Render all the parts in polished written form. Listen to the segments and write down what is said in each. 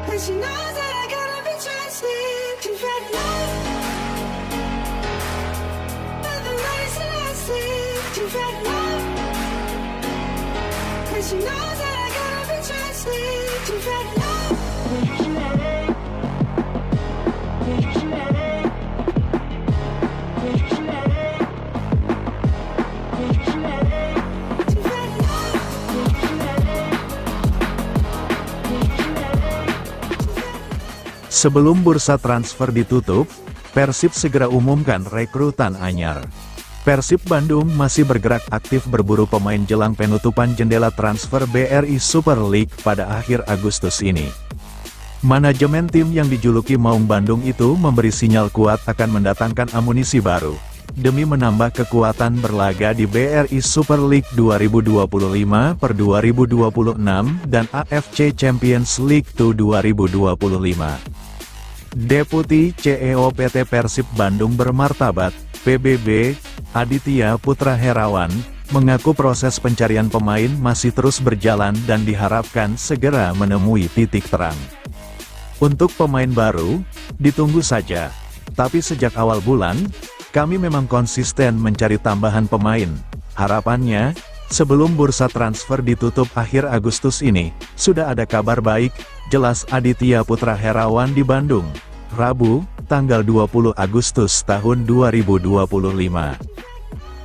And she knows that I gotta be trusted. She's ready love. But the lights are lasting. She's ready love. And she knows that I gotta be trusted. She's ready love. Sebelum bursa transfer ditutup, Persib segera umumkan rekrutan anyar. Persib Bandung masih bergerak aktif berburu pemain jelang penutupan jendela transfer BRI Super League pada akhir Agustus ini. Manajemen tim yang dijuluki Maung Bandung itu memberi sinyal kuat akan mendatangkan amunisi baru, demi menambah kekuatan berlaga di BRI Super League 2025/2026 dan AFC Champions League 2025. Deputi CEO PT Persib Bandung Bermartabat, PBB, Aditya Putra Herawan, mengaku proses pencarian pemain masih terus berjalan dan diharapkan segera menemui titik terang. Untuk pemain baru, ditunggu saja. Tapi sejak awal bulan, kami memang konsisten mencari tambahan pemain. Harapannya, sebelum bursa transfer ditutup akhir Agustus ini, sudah ada kabar baik, jelas Aditya Putra Herawan di Bandung, Rabu, tanggal 20 Agustus tahun 2025.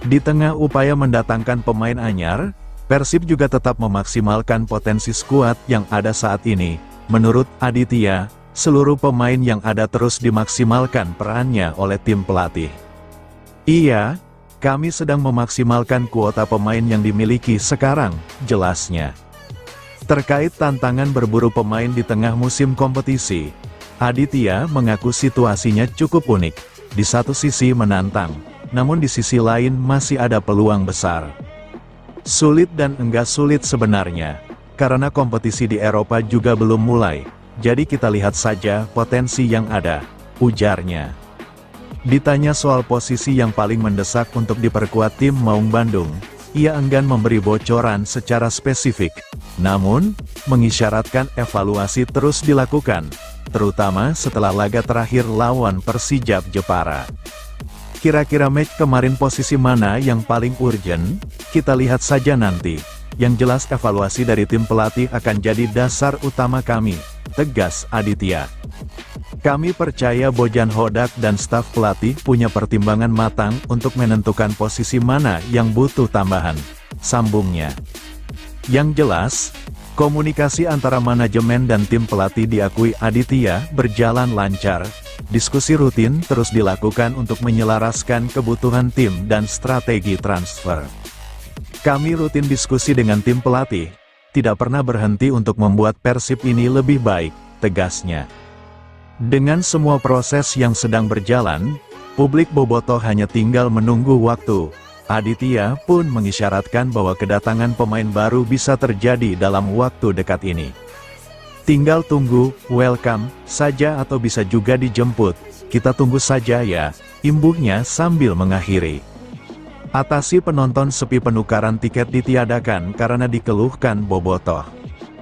Di tengah upaya mendatangkan pemain anyar, Persib juga tetap memaksimalkan potensi skuad yang ada saat ini. Menurut Aditya, seluruh pemain yang ada terus dimaksimalkan perannya oleh tim pelatih. Iya, kami sedang memaksimalkan kuota pemain yang dimiliki sekarang, jelasnya. Terkait tantangan berburu pemain di tengah musim kompetisi, Aditya mengaku situasinya cukup unik. Di satu sisi menantang, namun di sisi lain masih ada peluang besar. Sulit dan enggak sulit sebenarnya, karena kompetisi di Eropa juga belum mulai, jadi kita lihat saja potensi yang ada, ujarnya. Ditanya soal posisi yang paling mendesak untuk diperkuat tim Maung Bandung, ia enggan memberi bocoran secara spesifik, namun, mengisyaratkan evaluasi terus dilakukan, terutama setelah laga terakhir lawan Persijap Jepara. Kira-kira match kemarin posisi mana yang paling urgent? Kita lihat saja nanti. Yang jelas evaluasi dari tim pelatih akan jadi dasar utama kami, tegas Aditya. Kami percaya Bojan Hodak dan staf pelatih punya pertimbangan matang untuk menentukan posisi mana yang butuh tambahan, sambungnya. Yang jelas, komunikasi antara manajemen dan tim pelatih diakui Aditya berjalan lancar. Diskusi rutin terus dilakukan untuk menyelaraskan kebutuhan tim dan strategi transfer. Kami rutin diskusi dengan tim pelatih, tidak pernah berhenti untuk membuat Persib ini lebih baik, tegasnya. Dengan semua proses yang sedang berjalan, publik bobotoh hanya tinggal menunggu waktu. Aditya pun mengisyaratkan bahwa kedatangan pemain baru bisa terjadi dalam waktu dekat ini. Tinggal tunggu, welcome, saja atau bisa juga dijemput, kita tunggu saja ya, imbuhnya sambil mengakhiri. Atasi penonton sepi, penukaran tiket ditiadakan karena dikeluhkan bobotoh.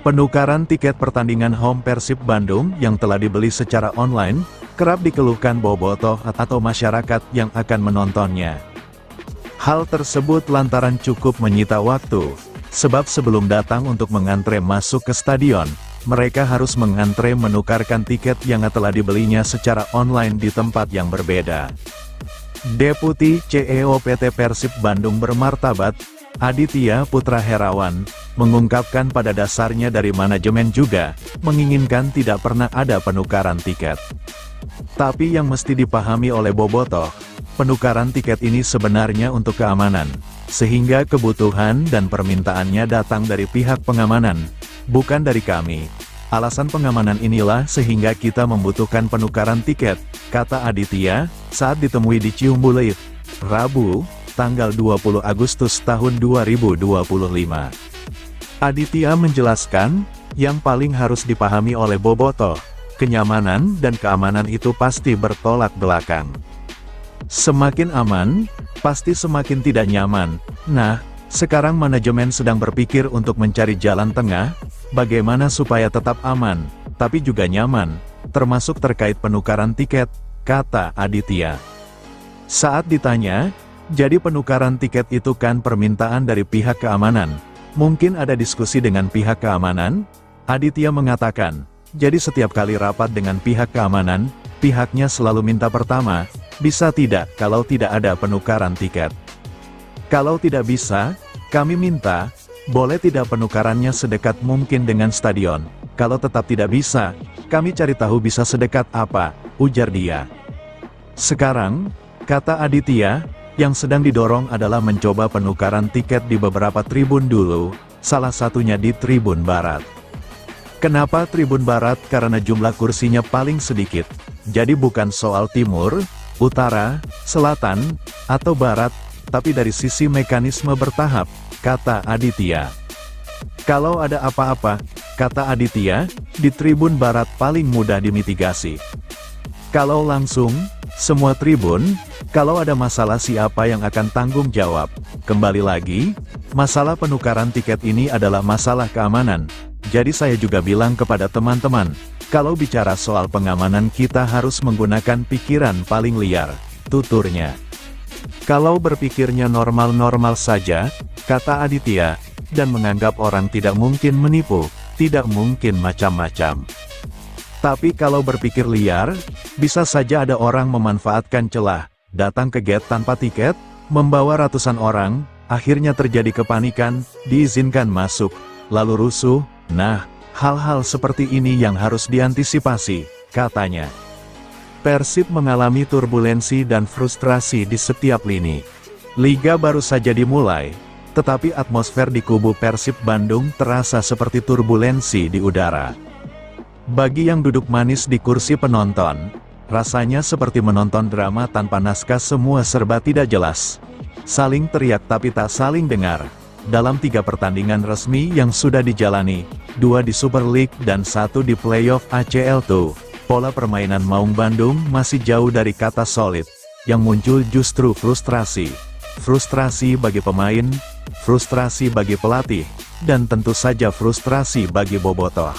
Penukaran tiket pertandingan home Persib Bandung yang telah dibeli secara online, kerap dikeluhkan bobotoh atau masyarakat yang akan menontonnya. Hal tersebut lantaran cukup menyita waktu, sebab sebelum datang untuk mengantre masuk ke stadion, mereka harus mengantre menukarkan tiket yang telah dibelinya secara online di tempat yang berbeda. Deputi CEO PT Persib Bandung Bermartabat, Aditya Putra Herawan, mengungkapkan pada dasarnya dari manajemen juga, menginginkan tidak pernah ada penukaran tiket. Tapi yang mesti dipahami oleh bobotoh, penukaran tiket ini sebenarnya untuk keamanan, sehingga kebutuhan dan permintaannya datang dari pihak pengamanan, bukan dari kami. Alasan pengamanan inilah sehingga kita membutuhkan penukaran tiket, kata Aditya, saat ditemui di Ciumbuleuit, Rabu, tanggal 20 Agustus tahun 2025. Aditya menjelaskan, yang paling harus dipahami oleh bobotoh, kenyamanan dan keamanan itu pasti bertolak belakang. Semakin aman, pasti semakin tidak nyaman. Nah, sekarang manajemen sedang berpikir untuk mencari jalan tengah, bagaimana supaya tetap aman, tapi juga nyaman, termasuk terkait penukaran tiket, kata Aditya. Saat ditanya, jadi penukaran tiket itu kan permintaan dari pihak keamanan, mungkin ada diskusi dengan pihak keamanan? Aditya mengatakan, jadi setiap kali rapat dengan pihak keamanan, pihaknya selalu minta pertama, bisa tidak kalau tidak ada penukaran tiket. Kalau tidak bisa, kami minta, boleh tidak penukarannya sedekat mungkin dengan stadion. Kalau tetap tidak bisa, kami cari tahu bisa sedekat apa, ujar dia. Sekarang, kata Aditya, yang sedang didorong adalah mencoba penukaran tiket di beberapa tribun dulu, salah satunya di Tribun Barat. Kenapa Tribun Barat? Karena jumlah kursinya paling sedikit. Jadi bukan soal timur, utara, selatan, atau barat, tapi dari sisi mekanisme bertahap, kata Aditya. Kalau ada apa-apa, kata Aditya, di Tribun Barat paling mudah dimitigasi. Kalau langsung, semua tribun, kalau ada masalah siapa yang akan tanggung jawab? Kembali lagi, masalah penukaran tiket ini adalah masalah keamanan. Jadi saya juga bilang kepada teman-teman, kalau bicara soal pengamanan kita harus menggunakan pikiran paling liar, tuturnya. Kalau berpikirnya normal-normal saja, kata Aditya, dan menganggap orang tidak mungkin menipu, tidak mungkin macam-macam. Tapi kalau berpikir liar, bisa saja ada orang memanfaatkan celah, datang ke gate tanpa tiket, membawa ratusan orang, akhirnya terjadi kepanikan, diizinkan masuk, lalu rusuh. Nah, hal-hal seperti ini yang harus diantisipasi, katanya. Persib mengalami turbulensi dan frustrasi di setiap lini. Liga baru saja dimulai, tetapi atmosfer di kubu Persib Bandung terasa seperti turbulensi di udara. Bagi yang duduk manis di kursi penonton, rasanya seperti menonton drama tanpa naskah, semua serba tidak jelas. Saling teriak tapi tak saling dengar. Dalam 3 pertandingan resmi yang sudah dijalani, 2 di Super League dan 1 di playoff ACL2, pola permainan Maung Bandung masih jauh dari kata solid. Yang muncul justru frustrasi. Frustrasi bagi pemain, frustrasi bagi pelatih, dan tentu saja frustrasi bagi bobotoh.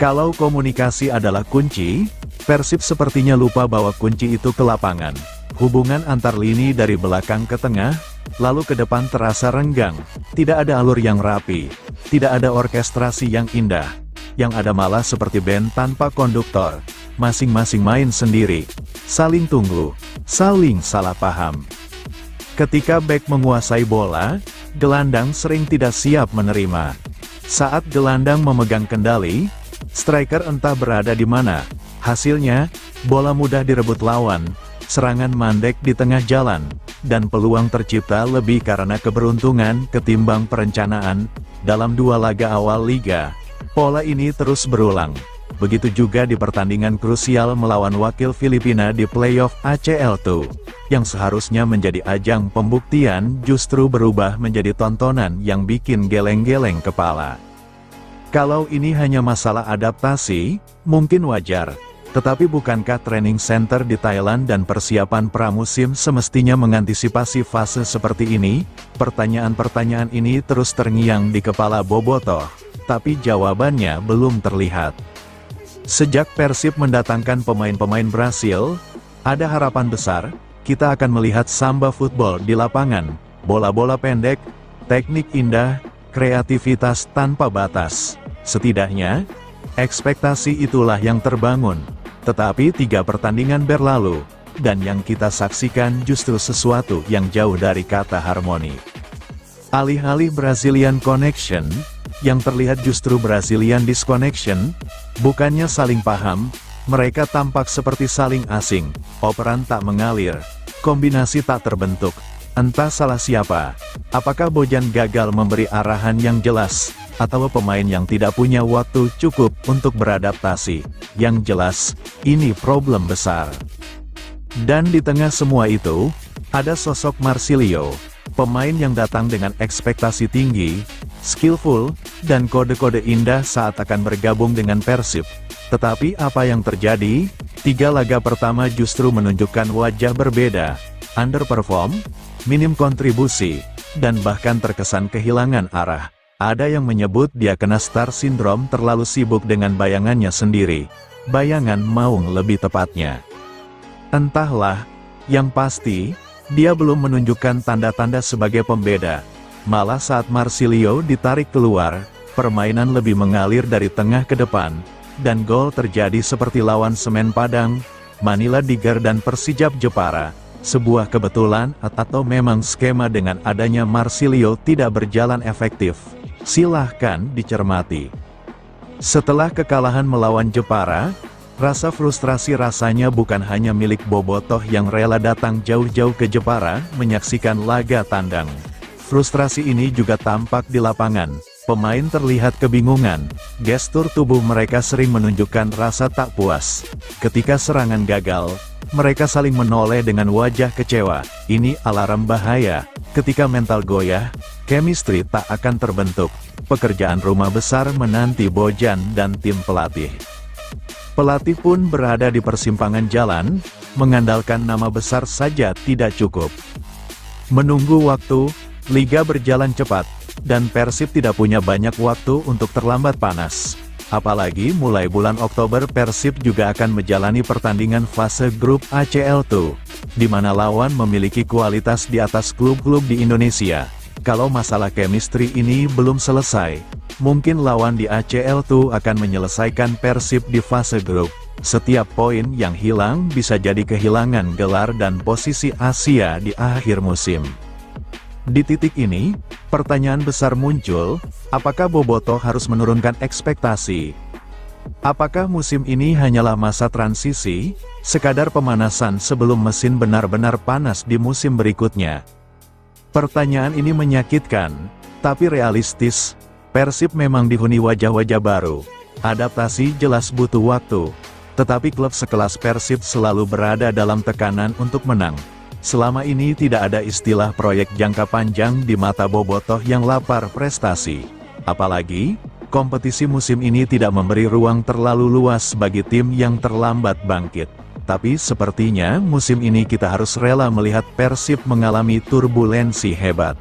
Kalau komunikasi adalah kunci, Persib sepertinya lupa bahwa kunci itu ke lapangan. Hubungan antar lini dari belakang ke tengah, lalu ke depan terasa renggang, tidak ada alur yang rapi, tidak ada orkestrasi yang indah, yang ada malah seperti band tanpa konduktor, masing-masing main sendiri, saling tunggu, saling salah paham. Ketika bek menguasai bola, gelandang sering tidak siap menerima. Saat gelandang memegang kendali, striker entah berada di mana, hasilnya, bola mudah direbut lawan, serangan mandek di tengah jalan, dan peluang tercipta lebih karena keberuntungan ketimbang perencanaan. Dalam 2 laga awal liga, pola ini terus berulang. Begitu juga di pertandingan krusial melawan wakil Filipina di playoff ACL2, yang seharusnya menjadi ajang pembuktian justru berubah menjadi tontonan yang bikin geleng-geleng kepala. Kalau ini hanya masalah adaptasi, mungkin wajar. Tetapi bukankah training center di Thailand dan persiapan pramusim semestinya mengantisipasi fase seperti ini? Pertanyaan-pertanyaan ini terus terngiang di kepala bobotoh, tapi jawabannya belum terlihat. Sejak Persib mendatangkan pemain-pemain Brasil, ada harapan besar, kita akan melihat samba football di lapangan, bola-bola pendek, teknik indah, kreativitas tanpa batas. Setidaknya, ekspektasi itulah yang terbangun. Tetapi 3 pertandingan berlalu, dan yang kita saksikan justru sesuatu yang jauh dari kata harmoni. Alih-alih Brazilian Connection, yang terlihat justru Brazilian Disconnection. Bukannya saling paham, mereka tampak seperti saling asing, operan tak mengalir, kombinasi tak terbentuk. Entah salah siapa, apakah Bojan gagal memberi arahan yang jelas, atau pemain yang tidak punya waktu cukup untuk beradaptasi. Yang jelas, ini problem besar. Dan di tengah semua itu, ada sosok Marsilio, pemain yang datang dengan ekspektasi tinggi, skillful, dan kode-kode indah saat akan bergabung dengan Persib. Tetapi apa yang terjadi? 3 laga pertama justru menunjukkan wajah berbeda, underperform, minim kontribusi, dan bahkan terkesan kehilangan arah. Ada yang menyebut dia kena star syndrome, terlalu sibuk dengan bayangannya sendiri. Bayangan Maung lebih tepatnya. Entahlah, yang pasti, dia belum menunjukkan tanda-tanda sebagai pembeda. Malah saat Marsilio ditarik keluar, permainan lebih mengalir dari tengah ke depan, dan gol terjadi seperti lawan Semen Padang, Manila Diger dan Persijap Jepara. Sebuah kebetulan atau memang skema dengan adanya Marsilio tidak berjalan efektif? Silahkan dicermati. Setelah kekalahan melawan Jepara, rasa frustrasi rasanya bukan hanya milik Bobotoh yang rela datang jauh-jauh ke Jepara menyaksikan laga tandang. Frustrasi ini juga tampak di lapangan. Pemain terlihat kebingungan. Gestur tubuh mereka sering menunjukkan rasa tak puas. Ketika serangan gagal, mereka saling menoleh dengan wajah kecewa. Ini alarm bahaya. Ketika mental goyah, chemistry tak akan terbentuk. Pekerjaan rumah besar menanti Bojan dan tim pelatih. Pelatih pun berada di persimpangan jalan, mengandalkan nama besar saja tidak cukup. Menunggu waktu, liga berjalan cepat, dan Persib tidak punya banyak waktu untuk terlambat panas. Apalagi mulai bulan Oktober Persib juga akan menjalani pertandingan fase grup ACL2, di mana lawan memiliki kualitas di atas klub-klub di Indonesia. Kalau masalah chemistry ini belum selesai, mungkin lawan di ACL2 akan menyelesaikan Persib di fase grup. Setiap poin yang hilang bisa jadi kehilangan gelar dan posisi Asia di akhir musim. Di titik ini, pertanyaan besar muncul, apakah Bobotoh harus menurunkan ekspektasi? Apakah musim ini hanyalah masa transisi, sekadar pemanasan sebelum mesin benar-benar panas di musim berikutnya? Pertanyaan ini menyakitkan, tapi realistis. Persib memang dihuni wajah-wajah baru. Adaptasi jelas butuh waktu, tetapi klub sekelas Persib selalu berada dalam tekanan untuk menang. Selama ini tidak ada istilah proyek jangka panjang di mata Bobotoh yang lapar prestasi. Apalagi, kompetisi musim ini tidak memberi ruang terlalu luas bagi tim yang terlambat bangkit. Tapi sepertinya musim ini kita harus rela melihat Persib mengalami turbulensi hebat.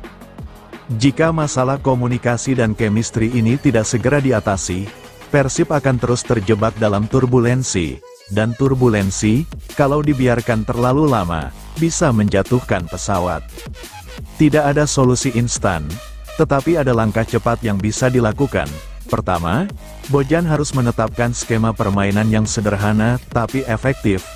Jika masalah komunikasi dan chemistry ini tidak segera diatasi, Persib akan terus terjebak dalam turbulensi. Dan turbulensi, kalau dibiarkan terlalu lama, bisa menjatuhkan pesawat. Tidak ada solusi instan, tetapi ada langkah cepat yang bisa dilakukan. Pertama, Bojan harus menetapkan skema permainan yang sederhana tapi efektif.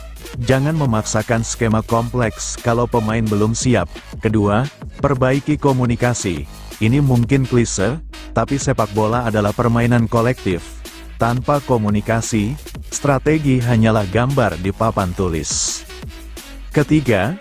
Jangan memaksakan skema kompleks kalau pemain belum siap. Kedua, perbaiki komunikasi. Ini mungkin klise, tapi sepak bola adalah permainan kolektif. Tanpa komunikasi, strategi hanyalah gambar di papan tulis. Ketiga,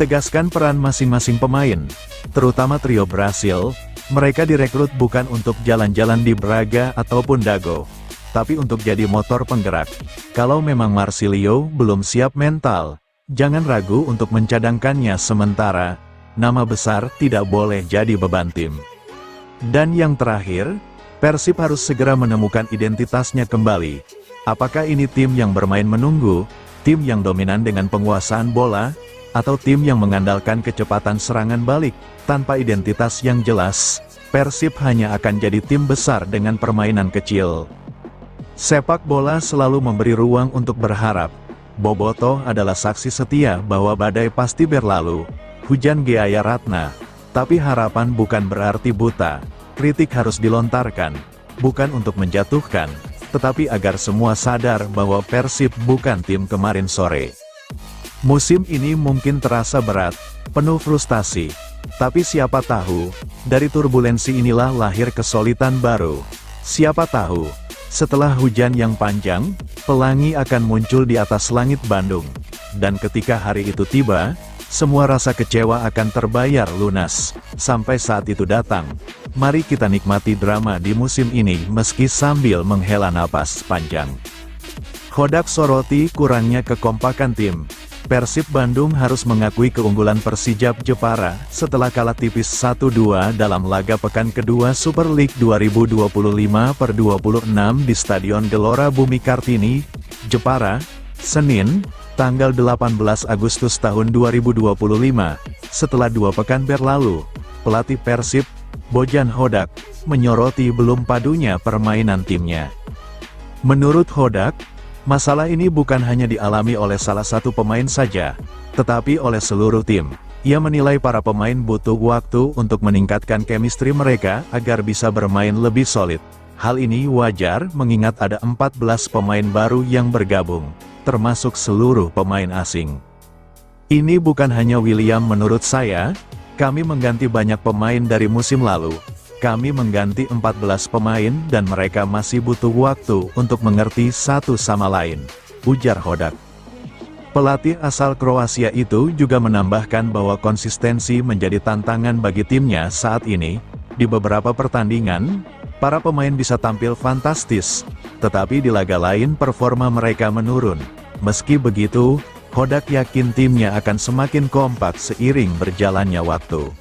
tegaskan peran masing-masing pemain, terutama trio Brasil. Mereka direkrut bukan untuk jalan-jalan di Braga ataupun Dago, tapi untuk jadi motor penggerak. Kalau memang Marsilio belum siap mental, jangan ragu untuk mencadangkannya sementara. Nama besar tidak boleh jadi beban tim. Dan yang terakhir, Persib harus segera menemukan identitasnya kembali. Apakah ini tim yang bermain menunggu, tim yang dominan dengan penguasaan bola, atau tim yang mengandalkan kecepatan serangan balik? Tanpa identitas yang jelas, Persib hanya akan jadi tim besar dengan permainan kecil. Sepak bola selalu memberi ruang untuk berharap. Bobotoh adalah saksi setia bahwa badai pasti berlalu. Hujan Geaya Ratna. Tapi harapan bukan berarti buta. Kritik harus dilontarkan, bukan untuk menjatuhkan, tetapi agar semua sadar bahwa Persib bukan tim kemarin sore. Musim ini mungkin terasa berat, penuh frustasi. Tapi siapa tahu, dari turbulensi inilah lahir kesulitan baru. Siapa tahu, setelah hujan yang panjang, pelangi akan muncul di atas langit Bandung. Dan ketika hari itu tiba, semua rasa kecewa akan terbayar lunas. Sampai saat itu datang, mari kita nikmati drama di musim ini meski sambil menghela napas panjang. Khodak soroti kurangnya kekompakan tim. Persib Bandung harus mengakui keunggulan Persijap Jepara setelah kalah tipis 1-2 dalam laga pekan kedua Super League 2025/26 di Stadion Gelora Bumi Kartini, Jepara, Senin, tanggal 18 Agustus tahun 2025. Setelah 2 pekan berlalu, pelatih Persib, Bojan Hodak, menyoroti belum padunya permainan timnya. Menurut Hodak, masalah ini bukan hanya dialami oleh salah satu pemain saja, tetapi oleh seluruh tim. Ia menilai para pemain butuh waktu untuk meningkatkan chemistry mereka agar bisa bermain lebih solid. Hal ini wajar mengingat ada 14 pemain baru yang bergabung, termasuk seluruh pemain asing. Ini bukan hanya William menurut saya, kami mengganti banyak pemain dari musim lalu. Kami mengganti 14 pemain dan mereka masih butuh waktu untuk mengerti satu sama lain, ujar Hodak. Pelatih asal Kroasia itu juga menambahkan bahwa konsistensi menjadi tantangan bagi timnya saat ini. Di beberapa pertandingan, para pemain bisa tampil fantastis, tetapi di laga lain performa mereka menurun. Meski begitu, Hodak yakin timnya akan semakin kompak seiring berjalannya waktu.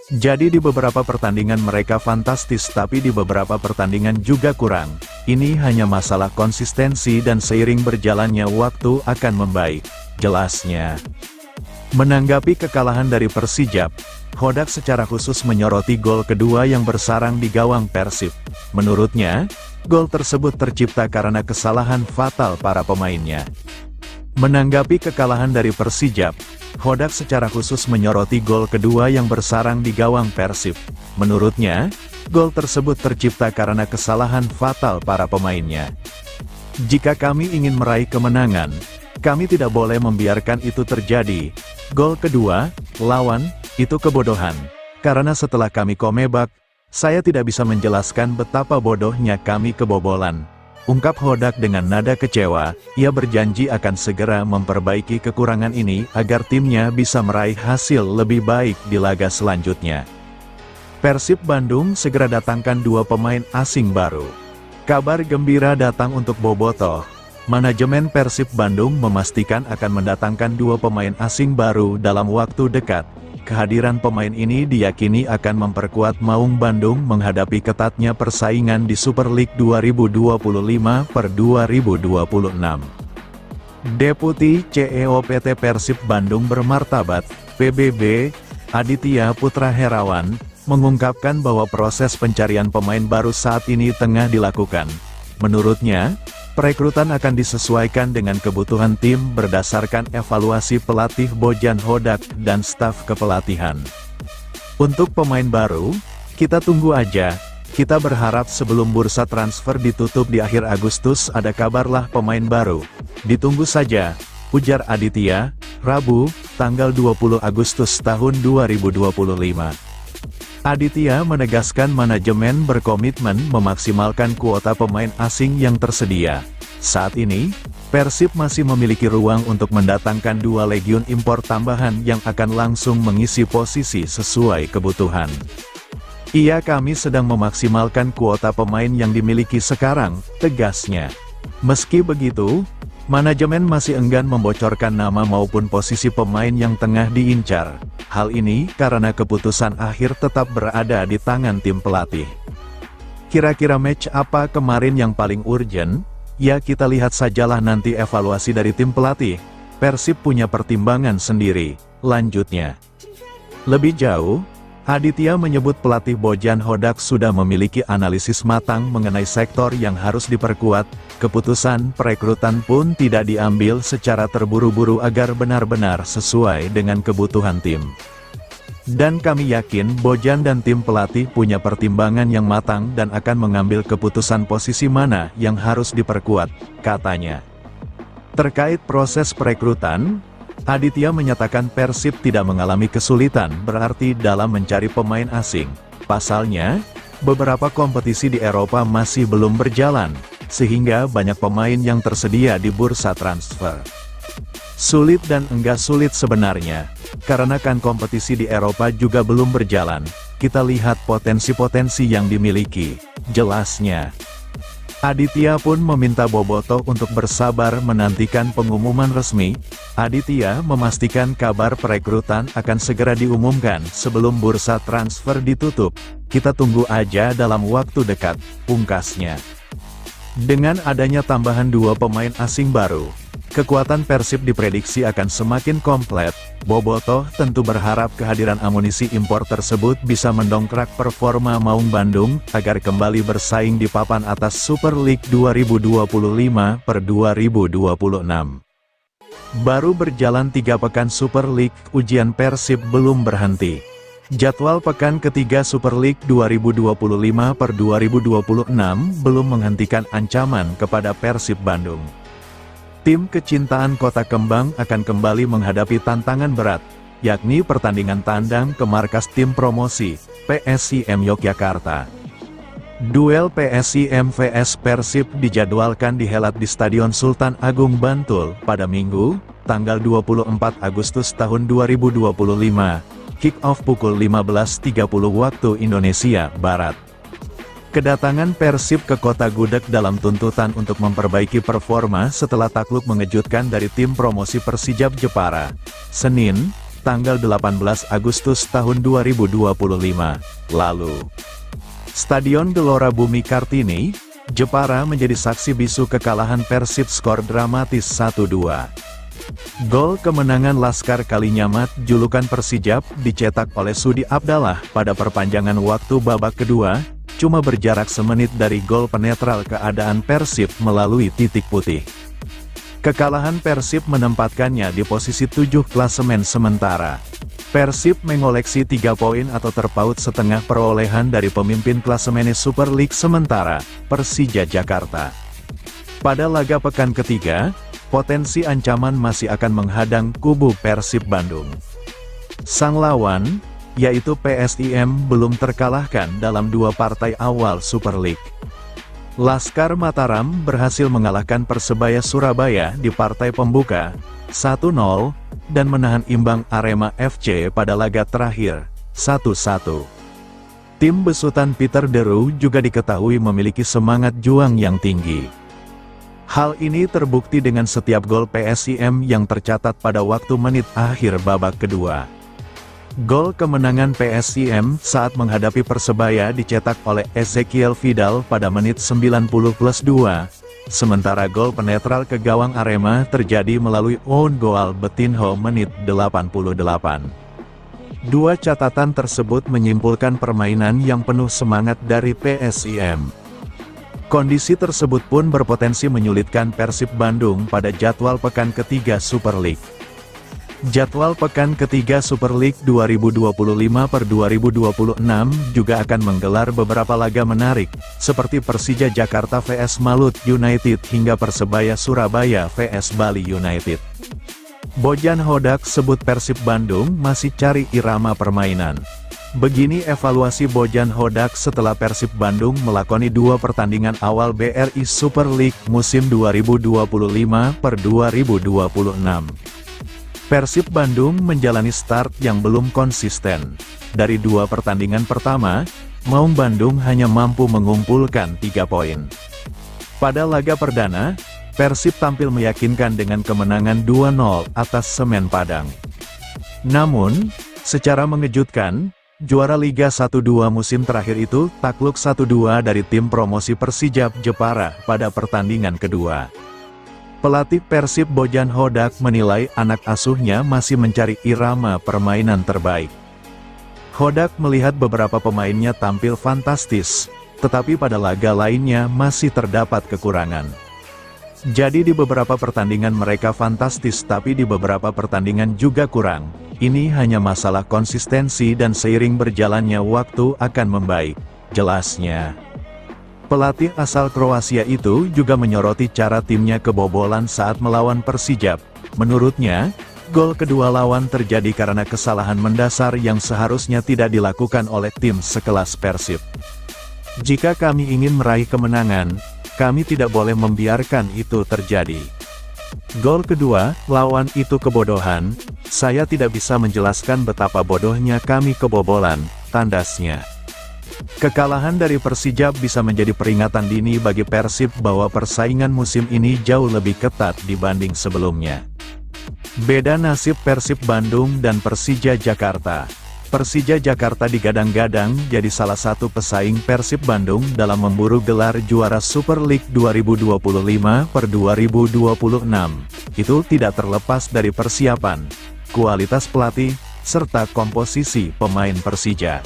Jadi di beberapa pertandingan mereka fantastis tapi di beberapa pertandingan juga kurang. Ini hanya masalah konsistensi dan seiring berjalannya waktu akan membaik, jelasnya. Menanggapi kekalahan dari Persijap, Hodak secara khusus menyoroti gol kedua yang bersarang di gawang Persib. Menurutnya, gol tersebut tercipta karena kesalahan fatal para pemainnya. Menanggapi kekalahan dari Persijap, Hodak secara khusus menyoroti gol kedua yang bersarang di gawang Persib. Menurutnya, gol tersebut tercipta karena kesalahan fatal para pemainnya. Jika kami ingin meraih kemenangan, kami tidak boleh membiarkan itu terjadi. Gol kedua, lawan, itu kebodohan. Karena setelah kami komebak, saya tidak bisa menjelaskan betapa bodohnya kami kebobolan. Ungkap Hodak dengan nada kecewa. Ia berjanji akan segera memperbaiki kekurangan ini agar timnya bisa meraih hasil lebih baik di laga selanjutnya. Persib Bandung segera datangkan 2 pemain asing baru. Kabar gembira datang untuk Bobotoh. Manajemen Persib Bandung memastikan akan mendatangkan 2 pemain asing baru dalam waktu dekat. Kehadiran pemain ini diyakini akan memperkuat Maung Bandung menghadapi ketatnya persaingan di Super League 2025 per 2026. Deputi CEO PT Persib Bandung Bermartabat, PBB, Aditya Putra Herawan, mengungkapkan bahwa proses pencarian pemain baru saat ini tengah dilakukan. Menurutnya, perekrutan akan disesuaikan dengan kebutuhan tim berdasarkan evaluasi pelatih Bojan Hodak dan staf kepelatihan. Untuk pemain baru, kita tunggu aja. Kita berharap sebelum bursa transfer ditutup di akhir Agustus ada kabarlah pemain baru. Ditunggu saja, ujar Aditya, Rabu, tanggal 20 Agustus tahun 2025. Aditya menegaskan manajemen berkomitmen memaksimalkan kuota pemain asing yang tersedia. Saat ini, Persib masih memiliki ruang untuk mendatangkan 2 legiun impor tambahan yang akan langsung mengisi posisi sesuai kebutuhan. Kami sedang memaksimalkan kuota pemain yang dimiliki sekarang, tegasnya. Meski begitu, manajemen masih enggan membocorkan nama maupun posisi pemain yang tengah diincar. Hal ini karena keputusan akhir tetap berada di tangan tim pelatih. Kira-kira match apa kemarin yang paling urgent? Ya kita lihat sajalah nanti evaluasi dari tim pelatih. Persib punya pertimbangan sendiri, lanjutnya. Lebih jauh, Aditya menyebut pelatih Bojan Hodak sudah memiliki analisis matang mengenai sektor yang harus diperkuat. Keputusan perekrutan pun tidak diambil secara terburu-buru agar benar-benar sesuai dengan kebutuhan tim. Dan kami yakin Bojan dan tim pelatih punya pertimbangan yang matang dan akan mengambil keputusan posisi mana yang harus diperkuat, katanya. Terkait proses perekrutan, Aditya menyatakan Persib tidak mengalami kesulitan berarti dalam mencari pemain asing. Pasalnya, beberapa kompetisi di Eropa masih belum berjalan, sehingga banyak pemain yang tersedia di bursa transfer. Sulit dan enggak sulit sebenarnya, karena kan kompetisi di Eropa juga belum berjalan. Kita lihat potensi-potensi yang dimiliki, jelasnya. Aditya pun meminta Bobotoh untuk bersabar menantikan pengumuman resmi. Aditya memastikan kabar perekrutan akan segera diumumkan sebelum bursa transfer ditutup. Kita tunggu aja dalam waktu dekat, pungkasnya. Dengan adanya tambahan 2 pemain asing baru, kekuatan Persib diprediksi akan semakin komplit. Bobotoh tentu berharap kehadiran amunisi impor tersebut bisa mendongkrak performa Maung Bandung, agar kembali bersaing di papan atas Super League 2025/2026. Baru berjalan 3 pekan Super League, ujian Persib belum berhenti. Jadwal pekan ketiga Super League 2025/2026 belum menghentikan ancaman kepada Persib Bandung. Tim kecintaan Kota Kembang akan kembali menghadapi tantangan berat, yakni pertandingan tandang ke markas tim promosi, PSIM Yogyakarta. Duel PSIM vs Persib dijadwalkan dihelat di Stadion Sultan Agung Bantul pada Minggu, tanggal 24 Agustus tahun 2025. Kick-off pukul 15.30 waktu Indonesia Barat. Kedatangan Persib ke Kota Gudeg dalam tuntutan untuk memperbaiki performa setelah takluk mengejutkan dari tim promosi Persijap Jepara, Senin, tanggal 18 Agustus tahun 2025, lalu. Stadion Gelora Bumi Kartini, Jepara menjadi saksi bisu kekalahan Persib skor dramatis 1-2. Gol kemenangan Laskar Kalinyamat julukan Persijap dicetak oleh Sudi Abdallah pada perpanjangan waktu babak kedua, cuma berjarak semenit dari gol penetral keadaan Persib melalui titik putih. Kekalahan Persib menempatkannya di posisi 7 klasemen sementara. Persib mengoleksi 3 poin atau terpaut setengah perolehan dari pemimpin klasemen Super League sementara, Persija Jakarta. Pada laga pekan ketiga, potensi ancaman masih akan menghadang kubu Persib Bandung. Sang lawan, yaitu PSIM, belum terkalahkan dalam 2 partai awal Super League. Laskar Mataram berhasil mengalahkan Persebaya Surabaya di partai pembuka, 1-0, dan menahan imbang Arema FC pada laga terakhir, 1-1. Tim besutan Peter Deru juga diketahui memiliki semangat juang yang tinggi. Hal ini terbukti dengan setiap gol PSIM yang tercatat pada waktu menit akhir babak kedua. Gol kemenangan PSIM saat menghadapi Persebaya dicetak oleh Ezekiel Vidal pada menit 90+2, sementara gol penetral ke gawang Arema terjadi melalui own goal Betinho menit 88. Dua catatan tersebut menyimpulkan permainan yang penuh semangat dari PSIM. Kondisi tersebut pun berpotensi menyulitkan Persib Bandung pada jadwal pekan ketiga Super League. Jadwal pekan ketiga Super League 2025/2026 juga akan menggelar beberapa laga menarik, seperti Persija Jakarta vs Malut United hingga Persebaya Surabaya vs Bali United. Bojan Hodak sebut Persib Bandung masih cari irama permainan. Begini evaluasi Bojan Hodak setelah Persib Bandung melakoni 2 pertandingan awal BRI Super League musim 2025/2026. Persib Bandung menjalani start yang belum konsisten. Dari 2 pertandingan pertama, Maung Bandung hanya mampu mengumpulkan 3 poin. Pada laga perdana, Persib tampil meyakinkan dengan kemenangan 2-0 atas Semen Padang. Namun, secara mengejutkan, juara Liga 1-2 musim terakhir itu takluk 1-2 dari tim promosi Persijap Jepara pada pertandingan kedua. Pelatih Persib Bojan Hodak menilai anak asuhnya masih mencari irama permainan terbaik. Hodak melihat beberapa pemainnya tampil fantastis, tetapi pada laga lainnya masih terdapat kekurangan. Jadi di beberapa pertandingan mereka fantastis tapi di beberapa pertandingan juga kurang. Ini hanya masalah konsistensi dan seiring berjalannya waktu akan membaik, jelasnya. Pelatih asal Kroasia itu juga menyoroti cara timnya kebobolan saat melawan Persijap. Menurutnya, gol kedua lawan terjadi karena kesalahan mendasar yang seharusnya tidak dilakukan oleh tim sekelas Persib. Jika kami ingin meraih kemenangan, kami tidak boleh membiarkan itu terjadi. Gol kedua, lawan itu kebodohan, saya tidak bisa menjelaskan betapa bodohnya kami kebobolan, tandasnya. Kekalahan dari Persijap bisa menjadi peringatan dini bagi Persib bahwa persaingan musim ini jauh lebih ketat dibanding sebelumnya. Beda nasib Persib Bandung dan Persija Jakarta. Persija Jakarta digadang-gadang jadi salah satu pesaing Persib Bandung dalam memburu gelar juara Super League 2025 per 2026. Itu tidak terlepas dari persiapan, kualitas pelatih, serta komposisi pemain Persija.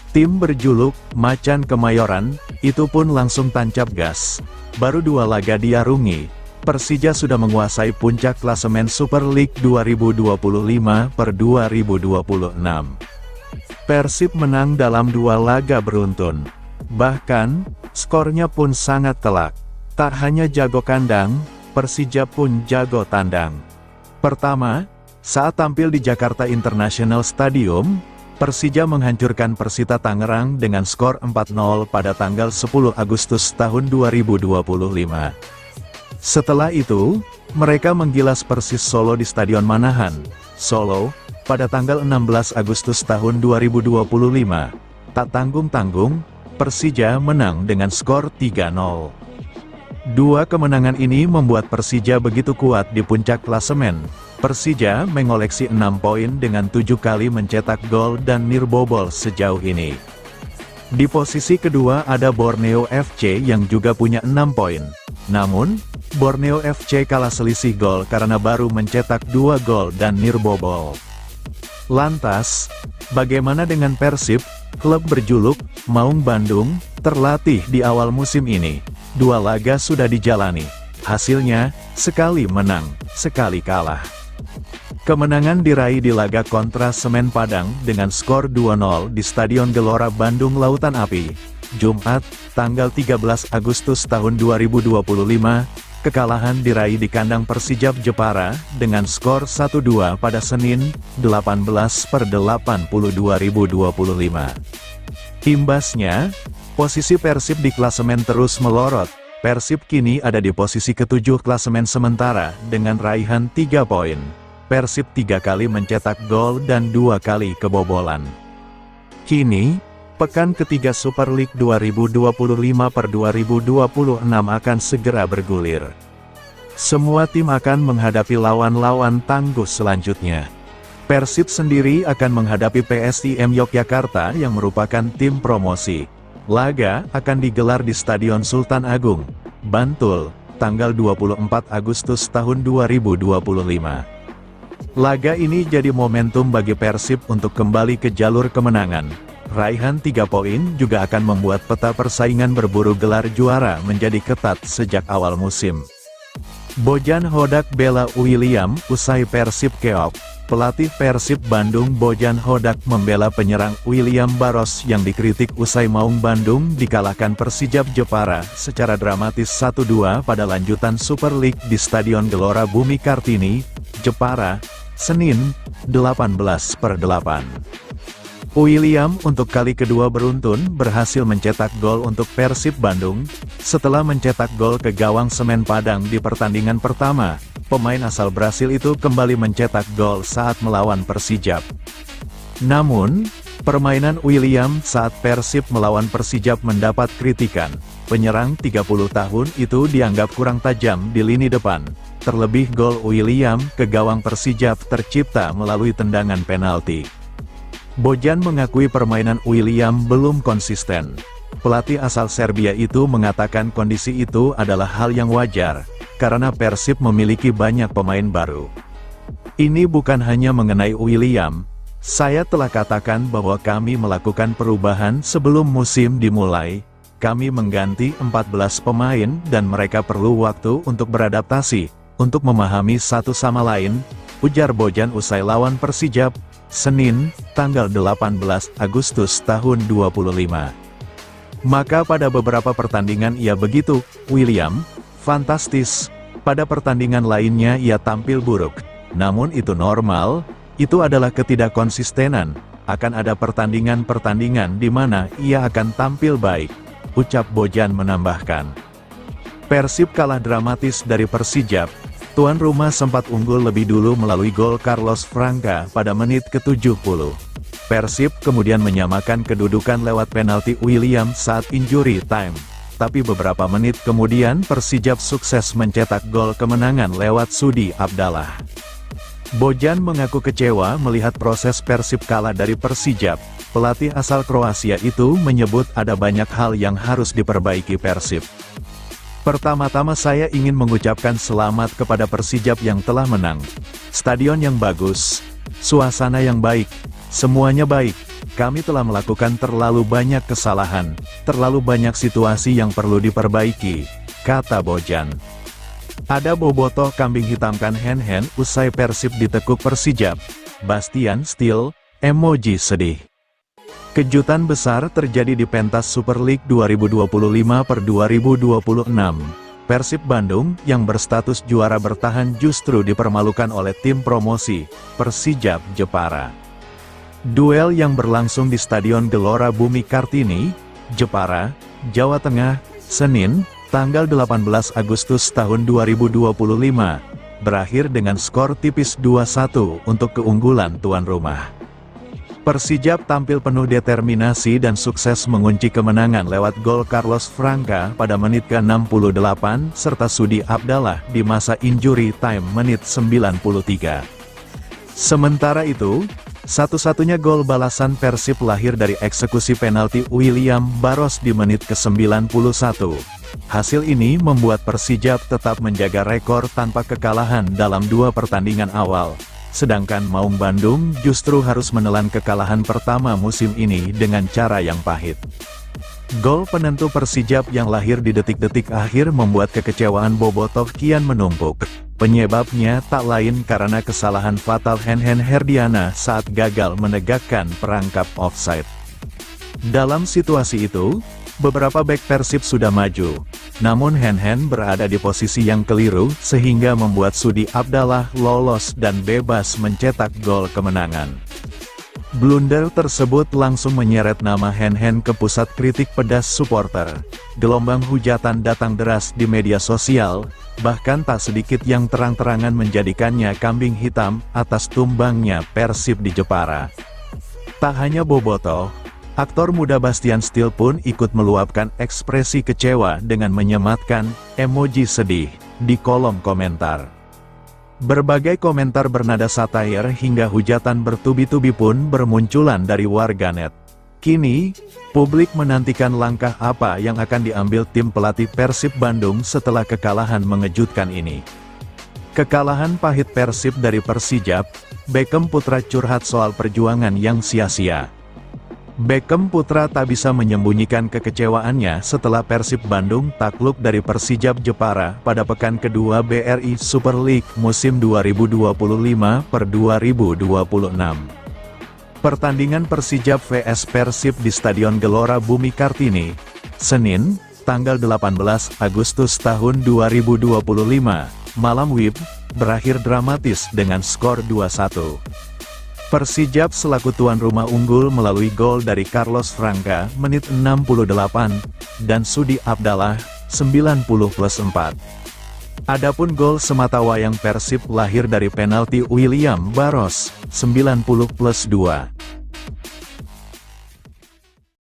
Tim berjuluk Macan Kemayoran, itu pun langsung tancap gas. Baru 2 laga diarungi, Persija sudah menguasai puncak klasemen Super League 2025 per 2026. Persib menang dalam 2 laga beruntun. Bahkan, skornya pun sangat telak. Tak hanya jago kandang, Persija pun jago tandang. Pertama, saat tampil di Jakarta International Stadium, Persija menghancurkan Persita Tangerang dengan skor 4-0 pada tanggal 10 Agustus tahun 2025. Setelah itu, mereka menggilas Persis Solo di Stadion Manahan, Solo, pada tanggal 16 Agustus tahun 2025. Tak tanggung-tanggung, Persija menang dengan skor 3-0. 2 kemenangan ini membuat Persija begitu kuat di puncak klasemen. Persija mengoleksi 6 poin dengan 7 kali mencetak gol dan nirbobol sejauh ini. Di posisi kedua ada Borneo FC yang juga punya 6 poin. Namun, Borneo FC kalah selisih gol karena baru mencetak 2 gol dan nirbobol. Lantas, bagaimana dengan Persib, klub berjuluk Maung Bandung, terlatih di awal musim ini? 2 laga sudah dijalani. Hasilnya, sekali menang, sekali kalah. Kemenangan diraih di laga kontra Semen Padang dengan skor 2-0 di Stadion Gelora Bandung Lautan Api, Jumat, tanggal 13 Agustus tahun 2025. Kekalahan diraih di kandang Persijap Jepara dengan skor 1-2 pada Senin, 18/8/2025. Imbasnya, posisi Persib di klasemen terus melorot. Persib kini ada di posisi ke-7 klasemen sementara dengan raihan 3 poin. Persib 3 kali mencetak gol dan 2 kali kebobolan. Kini, pekan ketiga Super League 2025 per 2026 akan segera bergulir. Semua tim akan menghadapi lawan-lawan tangguh selanjutnya. Persib sendiri akan menghadapi PSIM Yogyakarta yang merupakan tim promosi. Laga akan digelar di Stadion Sultan Agung, Bantul, tanggal 24 Agustus tahun 2025. Laga ini jadi momentum bagi Persib untuk kembali ke jalur kemenangan. Raihan 3 poin juga akan membuat peta persaingan berburu gelar juara menjadi ketat sejak awal musim. Bojan Hodak bela William usai Persib keok. Pelatih Persib Bandung Bojan Hodak membela penyerang William Barros yang dikritik usai Maung Bandung dikalahkan Persijap Jepara secara dramatis 1-2 pada lanjutan Super League di Stadion Gelora Bumi Kartini, Jepara, Senin, 18/8. William untuk kali kedua beruntun berhasil mencetak gol untuk Persib Bandung. Setelah mencetak gol ke gawang Semen Padang di pertandingan pertama, pemain asal Brasil itu kembali mencetak gol saat melawan Persijap. Namun, permainan William saat Persib melawan Persijap mendapat kritikan. Penyerang 30 tahun itu dianggap kurang tajam di lini depan. Terlebih gol William ke gawang Persijap tercipta melalui tendangan penalti. Bojan mengakui permainan William belum konsisten. Pelatih asal Serbia itu mengatakan kondisi itu adalah hal yang wajar, karena Persib memiliki banyak pemain baru. Ini bukan hanya mengenai William, saya telah katakan bahwa kami melakukan perubahan sebelum musim dimulai, kami mengganti 14 pemain dan mereka perlu waktu untuk beradaptasi, untuk memahami satu sama lain, ujar Bojan usai lawan Persijap, Senin, tanggal 18 Agustus tahun 2025. Maka pada beberapa pertandingan ia begitu, William, fantastis. Pada pertandingan lainnya ia tampil buruk. Namun itu normal, itu adalah ketidakkonsistenan. Akan ada pertandingan-pertandingan di mana ia akan tampil baik, ucap Bojan menambahkan. Persib kalah dramatis dari Persijap. Tuan rumah sempat unggul lebih dulu melalui gol Carlos Franca pada menit ke-70. Persib kemudian menyamakan kedudukan lewat penalti William saat injury time. Tapi beberapa menit kemudian Persijap sukses mencetak gol kemenangan lewat Sudi Abdallah. Bojan mengaku kecewa melihat proses Persib kalah dari Persijap. Pelatih asal Kroasia itu menyebut ada banyak hal yang harus diperbaiki Persib. Pertama-tama saya ingin mengucapkan selamat kepada Persijap yang telah menang. Stadion yang bagus, suasana yang baik, semuanya baik. Kami telah melakukan terlalu banyak kesalahan, terlalu banyak situasi yang perlu diperbaiki, kata Bojan. Ada bobotoh kambing hitamkan Hen-Hen usai Persib ditekuk Persijap. Bastian Steel, emoji sedih. Kejutan besar terjadi di pentas Super League 2025/2026. Persib Bandung, yang berstatus juara bertahan justru dipermalukan oleh tim promosi, Persijap Jepara. Duel yang berlangsung di Stadion Gelora Bumi Kartini, Jepara, Jawa Tengah, Senin, tanggal 18 Agustus tahun 2025, berakhir dengan skor tipis 2-1 untuk keunggulan tuan rumah. Persijap tampil penuh determinasi dan sukses mengunci kemenangan lewat gol Carlos Franca pada menit ke-68 serta Sudi Abdallah di masa injury time menit 93. Sementara itu, satu-satunya gol balasan Persib lahir dari eksekusi penalti William Barros di menit ke-91. Hasil ini membuat Persijap tetap menjaga rekor tanpa kekalahan dalam 2 pertandingan awal. Sedangkan Maung Bandung justru harus menelan kekalahan pertama musim ini dengan cara yang pahit. Gol penentu Persijap yang lahir di detik-detik akhir membuat kekecewaan bobotoh kian menumpuk. Penyebabnya tak lain karena kesalahan fatal Hen-Hen Herdiana saat gagal menegakkan perangkap offside. Dalam situasi itu, beberapa bek Persib sudah maju, namun Hen-Hen berada di posisi yang keliru sehingga membuat Sudi Abdallah lolos dan bebas mencetak gol kemenangan. Blunder tersebut langsung menyeret nama Hen-Hen ke pusat kritik pedas supporter. Gelombang hujatan datang deras di media sosial, bahkan tak sedikit yang terang-terangan menjadikannya kambing hitam atas tumbangnya Persib di Jepara. Tak hanya bobotoh, aktor muda Bastian Steel pun ikut meluapkan ekspresi kecewa dengan menyematkan emoji sedih di kolom komentar. Berbagai komentar bernada satair hingga hujatan bertubi-tubi pun bermunculan dari warganet. Kini, publik menantikan langkah apa yang akan diambil tim pelatih Persib Bandung setelah kekalahan mengejutkan ini. Kekalahan pahit Persib dari Persijap, Beckham Putra curhat soal perjuangan yang sia-sia. Beckham Putra tak bisa menyembunyikan kekecewaannya setelah Persib Bandung takluk dari Persijap Jepara pada pekan kedua BRI Super League musim 2025/2026. Pertandingan Persijap vs Persib di Stadion Gelora Bumi Kartini, Senin, tanggal 18 Agustus tahun 2025, malam WIB, berakhir dramatis dengan skor 2-1. Persijap selaku tuan rumah unggul melalui gol dari Carlos Franca menit 68 dan Sudi Abdallah 90+4. Adapun gol sematawayang Persib lahir dari penalti William Barros 90+2.